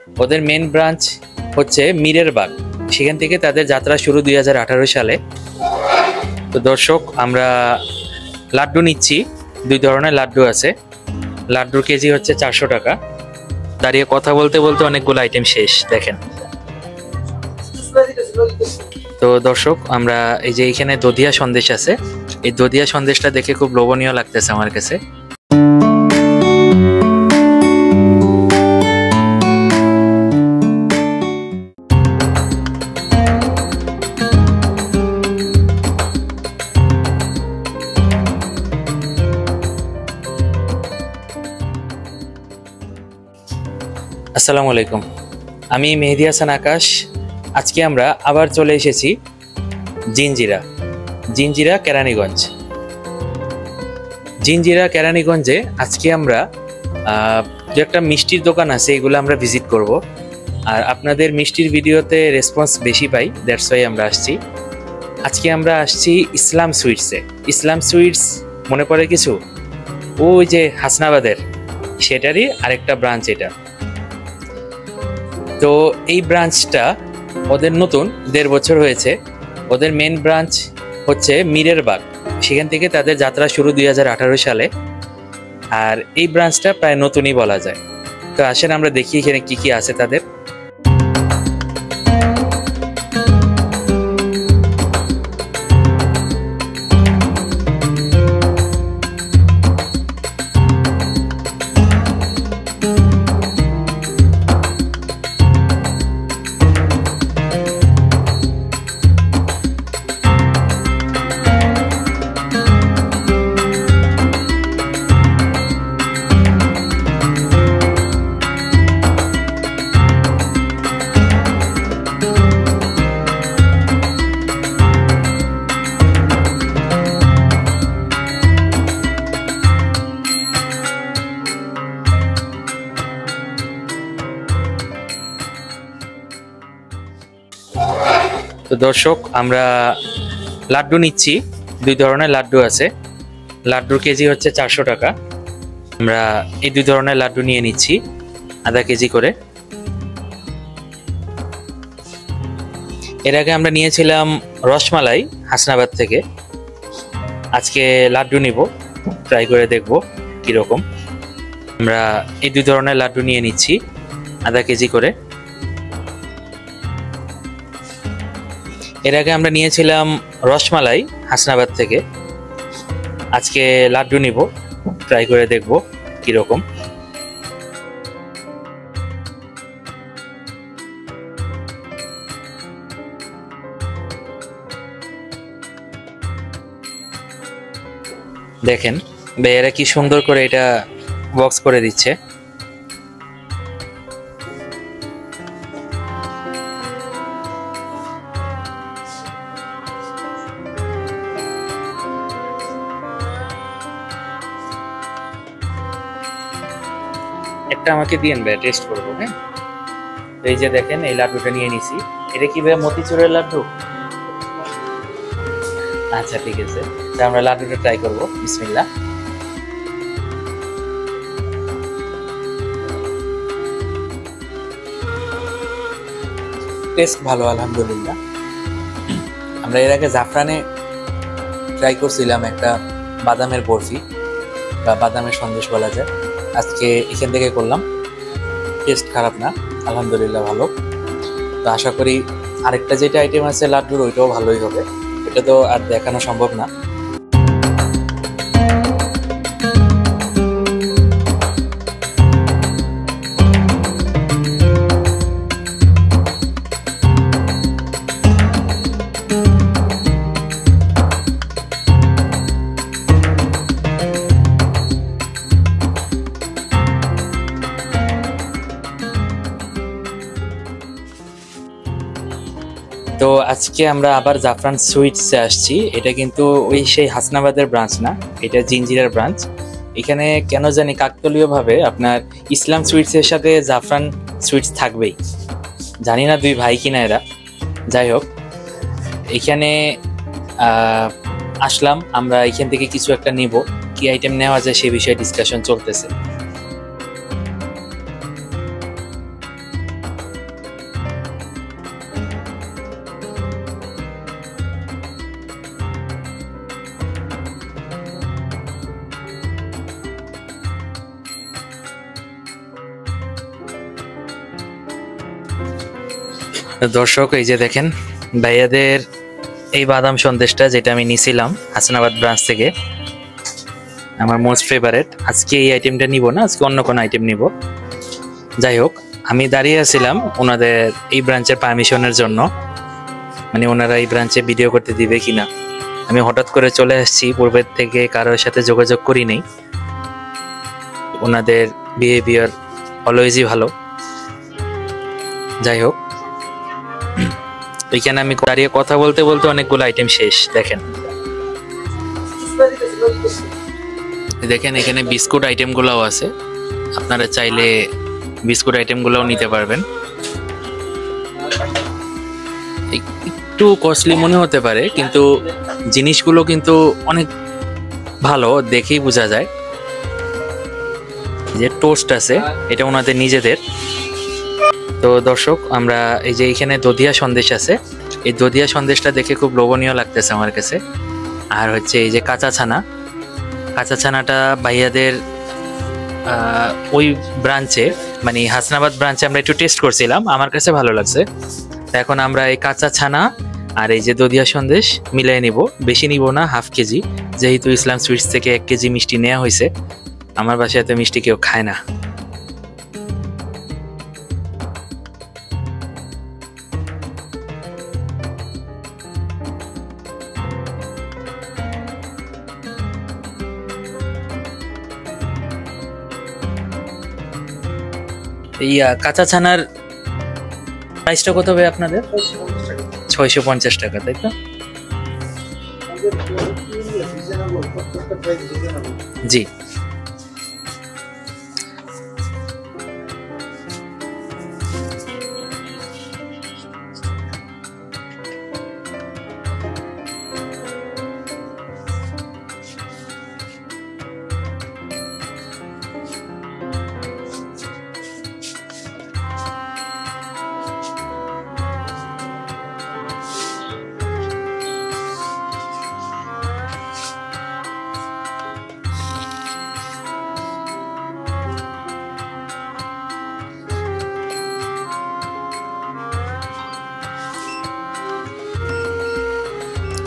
ওদের main branch হচ্ছে মীরের bug, সেখান থেকে তাদের যাত্রা শুরু 2018 সালে। তো দর্শক, আমরা লাড্ডু নিচ্ছি। দুই ধরনের লাড্ডু আছে। লাড্ডুর কেজি হচ্ছে 400 টাকা। দাঁড়িয়ে কথা বলতে বলতে অনেকগুলো আইটেম শেষ, দেখেন। তো দর্শক, আমরা এই যে এখানে দধিয়া সন্দেশ আছে, এই দধিয়া সন্দেশটা দেখে খুব লোভনীয় লাগতেছে আমার কাছে। আসসালামু আলাইকুম, আমি মেহেদি হাসান আকাশ। আজকে আমরা আবার চলে এসেছি জিঞ্জিরা কেরানীগঞ্জ। জিঞ্জিরা কেরানীগঞ্জে আজকে আমরা যে একটা মিষ্টির দোকান আছে, এগুলো আমরা ভিজিট করব। আর আপনাদের মিষ্টির ভিডিওতে রেসপন্স বেশি পাই, দ্যাটস ওয়াই আমরা আসছি। আজকে আমরা আসছি ইসলাম সুইটসে। ইসলাম সুইটস মনে পড়ে কিছু? ওই যে হাসনাবাদের, সেটারই আরেকটা ব্রাঞ্চ এটা। তো এই ব্রাঞ্চটা ওদের নতুন, 1.5 বছর হয়েছে। ওদের মেন ব্রাঞ্চ হচ্ছে মীরের বাগ, সেখান থেকে তাদের যাত্রা শুরু 2018 সালে। আর এই ব্রাঞ্চটা প্রায় নতুনই বলা যায়। তো আসেন আমরা দেখি এখানে কি কি আছে তাদের। তো দর্শক, আমরা লাড্ডু নিচ্ছি। দুই ধরনের লাড্ডু আছে। লাড্ডুর কেজি হচ্ছে 400 টাকা। আমরা এই দুই ধরনের লাড্ডু নিয়ে নিচ্ছি, আধা কেজি করে। এর আগে আমরা নিয়েছিলাম রসমালাই হাসনাবাদ থেকে। আজকে লাড্ডু নিব, ট্রাই করে দেখব কিরকম। আমরা এই দুই ধরনের লাড্ডু নিয়ে নিচ্ছি, আধা কেজি করে। এর আগে আমরা নিয়েছিলাম রসমালাই হাসনাবাদ থেকে। আজকে লাড্ডু নিব, ট্রাই করে দেখব কিরকম। দেখেন ভাইয়েরা কি সুন্দর করে এটা বক্স করে দিচ্ছে। একটা আমাকে দিয়েন ভাই, টেস্ট করবো। হ্যাঁ, এই যে দেখেন, এই লাড্ডুটা নিয়ে নিছি। এটা কি ভাই মতিচুরের লাড্ডু? আচ্ছা ঠিক আছে, আমরা লাড্ডুটা ট্রাই করবো। বিসমিল্লাহ। টেস্ট ভালো, আলহামদুলিল্লাহ। আমরা এর আগে জাফরানে ট্রাই করছিলাম একটা বাদামের বরফি বা বাদামের সন্দেশ বলা যায়। আজকে এখান থেকে করলাম। টেস্ট খারাপ না, আলহামদুলিল্লাহ ভালো। তো আশা করি আরেকটা যেটা আইটেম আছে লাড্ডুর, ওইটাও ভালোই হবে। এটা তো আর দেখানো সম্ভব না। তো আজকে আমরা আবার জাফরান সুইটসে আসছি। এটা কিন্তু ওই সেই হাসনাবাদের ব্রাঞ্চ না, এটা জিঞ্জিরার ব্রাঞ্চ। এখানে কেন জানি কাকতালীয়ভাবে আপনার ইসলাম সুইটসের সাথে জাফরান সুইটস থাকবেই। জানি না দুই ভাই কিনা এরা। যাই হোক, এখানে আসলাম আমরা, এখান থেকে কিছু একটা নিব। কি আইটেম নেওয়া যায় সে বিষয়ে ডিসকাশন চলতেছে। দর্শক এই যে দেখেন ভাইয়াদের এই বাদাম সন্দেশটা যেটা আমি নিছিলাম হাসানাবাদ ব্রাঞ্চ থেকে, আমার মোস্ট ফেভারিট। আজকে এই আইটেমটা নিব না, আজকে অন্য কোনো আইটেম নিব। যাই হোক, আমি দাঁড়িয়ে আছিলাম ওনাদের এই ব্রাঞ্চের পারমিশনের জন্য, মানে ওনারা এই ব্রাঞ্চে ভিডিও করতে দিবে কিনা। আমি হঠাৎ করে চলে আসছি, পূর্বের থেকে কারোর সাথে যোগাযোগ করি নেই। ওনাদের বিহেভিয়ার অলওয়েজই ভালো। যাই হোক, এখানে আমি দাঁড়িয়ে কথা বলতে বলতে অনেকগুলো আইটেম শেষ। দেখেন দেখেন এখানে বিস্কুট আইটেমগুলোও আছে, আপনারা চাইলে বিস্কুট আইটেমগুলোও নিতে পারবেন। একটু কস্টলি মনে হতে পারে, কিন্তু জিনিসগুলো কিন্তু অনেক ভালো, দেখেই বোঝা যায়। যে টোস্ট আছে এটা ওনাদের নিজেদের। তো দর্শক, আমরা এই যে এখানে দধিয়া সন্দেশ আছে, এই দধিয়া সন্দেশটা দেখে খুব লোভনীয় লাগতেছে আমার কাছে। আর হচ্ছে এই যে কাঁচা ছানা, কাঁচা ছানাটা ভাইয়াদের ওই ব্রাঞ্চে মানে হাসনাবাদ ব্রাঞ্চে আমরা একটু টেস্ট করছিলাম, আমার কাছে ভালো লাগছে। এখন আমরা এই কাঁচা ছানা আর এই যে দধিয়া সন্দেশ মিলাই নিব। বেশি নিব না, হাফ কেজি, যেহেতু ইসলাম সুইটস থেকে 1 কেজি মিষ্টি নেওয়া হয়েছে। আমার বাসায় এত মিষ্টি কেউ খায় না। কাঁচা ছানার প্রাইসটা কত হবে আপনাদের? 650 টাকা, তাই তো? জি।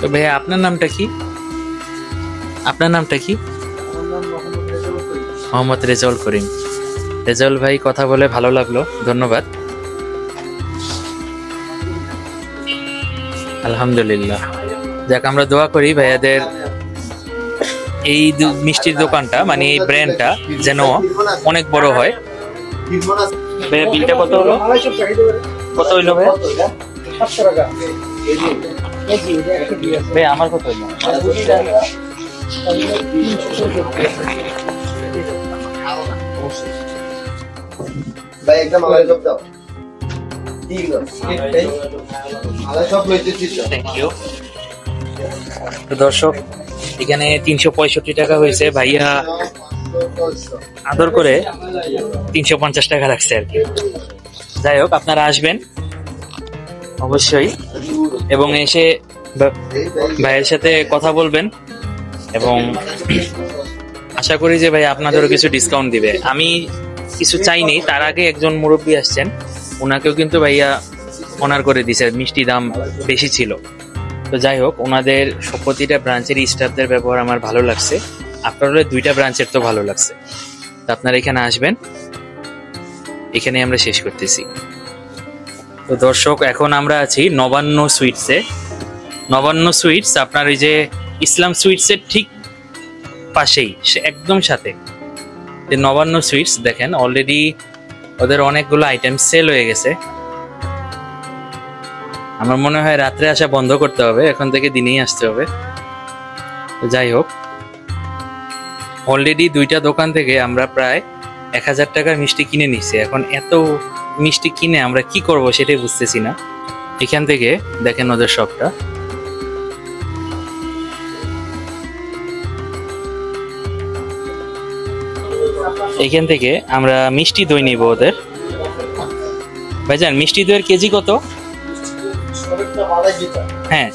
তো ভাইয়া আপনার নামটা কি? আপনার নামটা কি? মোহাম্মদ রেজাউল করিম। রেজাউল ভাই, কথা বলে ভালো লাগলো, ধন্যবাদ। আলহামদুলিল্লাহ। যাক, আমরা দোয়া করি ভাইয়াদের এই মিষ্টির দোকানটা মানে এই ব্র্যান্ডটা যেন অনেক বড় হয়। ভাইয়া বিলটা কত হলো? কত হইলো ভাই? 700 টাকা। ভাই আমার কত হইলো? ভাই একদম আলাদা জব দাও। ঠিক আছে, আলাদা সব লইতে দিচ্ছি। Thank you. তো দর্শক, এখানে 365 টাকা হয়েছে। ভাইয়া আদর করে 350 টাকা রাখছে আর কি। যাই হোক, আপনারা আসবেন অবশ্যই এবং এসে ভাইয়ের সাথে কথা বলবেন এবং আশা করি যে ভাই আপনাদেরও কিছু ডিসকাউন্ট দিবে। আমি কিছু চাইনি, তার আগে একজন মুরব্বী আসছেন, ওনাকেও কিন্তু ভাইয়া অনার করে দিছে, মিষ্টি দাম বেশি ছিল। তো যাই হোক, ওনাদের প্রতিটা ব্রাঞ্চের স্টাফদের ব্যবহার আমার ভালো লাগছে। আপনার হলে 2টা ব্রাঞ্চের তো ভালো লাগছে। তো আপনারা এখানে আসবেন, এখানে আমরা শেষ করতেছি। তো দর্শক, এখন আমরা আছি নবান্ন সুইটসে। নবান্ন সুইটস আপনার ওই যে ইসলাম সুইটসের ঠিক পাশেই, একদম সাথে নবান্ন সুইটস। দেখেন অলরেডি ওদের অনেকগুলো আইটেম সেল হয়ে গেছে। আমার মনে হয় রাত্রে আসা বন্ধ করতে হবে, এখন থেকে দিনেই আসতে হবে। যাই হোক, অলরেডি 2টা দোকান থেকে আমরা প্রায় 1000 টাকার মিষ্টি কিনে নিচ্ছি। এখন এত মিষ্টি কিনে আমরা কি করব সেটাই বুঝতেছি না। এখান থেকে দেখেন ওদের শপটা, এখান থেকে আমরা মিষ্টি দই নিব ওদের। ভাইজান, মিষ্টি দইয়ের কেজি কত? হ্যাঁ,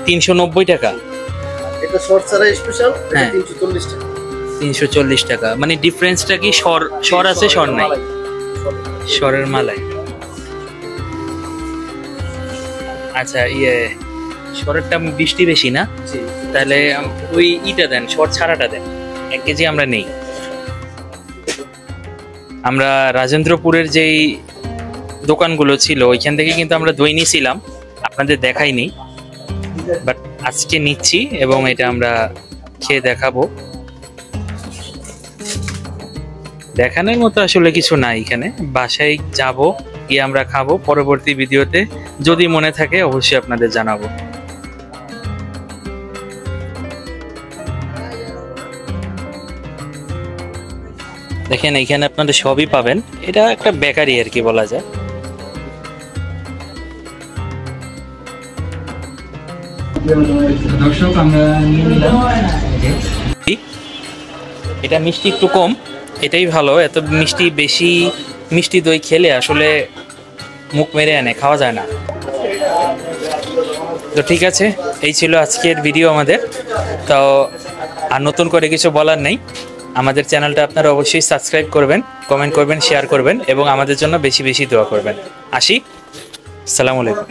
390 টাকা। এটা শর্ট ছাড়া স্পেশাল, এটা 340 টাকা। 340 টাকা, মানে ডিফারেন্সটা কি? সর আছে, সর নাই? সরের মালাই। আচ্ছা, সরেরটা বৃষ্টি বেশি না, তাহলে ওই ইটা দেন, সর ছাড়াটা দেন, 1 কেজি আমরা নেই। আমরা রাজেন্দ্রপুরের যেই দোকানগুলো ছিল ওইখান থেকে কিন্তু আমরা দই নিয়েছিলাম, আপনাদের দেখাইনি, বাট আজকে নিচ্ছি এবং এটা আমরা খেয়ে দেখাবো। দেখানোর মতো আসলে কিছু নাই এখানে, বাসায় যাব, গিয়ে আমরা খাবো। পরবর্তী ভিডিওতে যদি মনে থাকে অবশ্যই আপনাদের জানাবো। দেখেন এখানে আপনাদের সবই পাবেন, এটা একটা বেকারি আর কি বলা যায়। দর্শক আমরা নিয়ে নিলাম, এটা মিষ্টি একটু কম, এটাই ভালো। এত মিষ্টি, বেশি মিষ্টি দই খেলে আসলে মুখ মেরে আনে, খাওয়া যায় না। তো ঠিক আছে, এই ছিল আজকের ভিডিও আমাদের। তো আর নতুন করে কিছু বলার নেই। আমাদের চ্যানেলটা আপনারা অবশ্যই সাবস্ক্রাইব করবেন, কমেন্ট করবেন, শেয়ার করবেন এবং আমাদের জন্য বেশি বেশি দোয়া করবেন। আসি, আসসালামু আলাইকুম।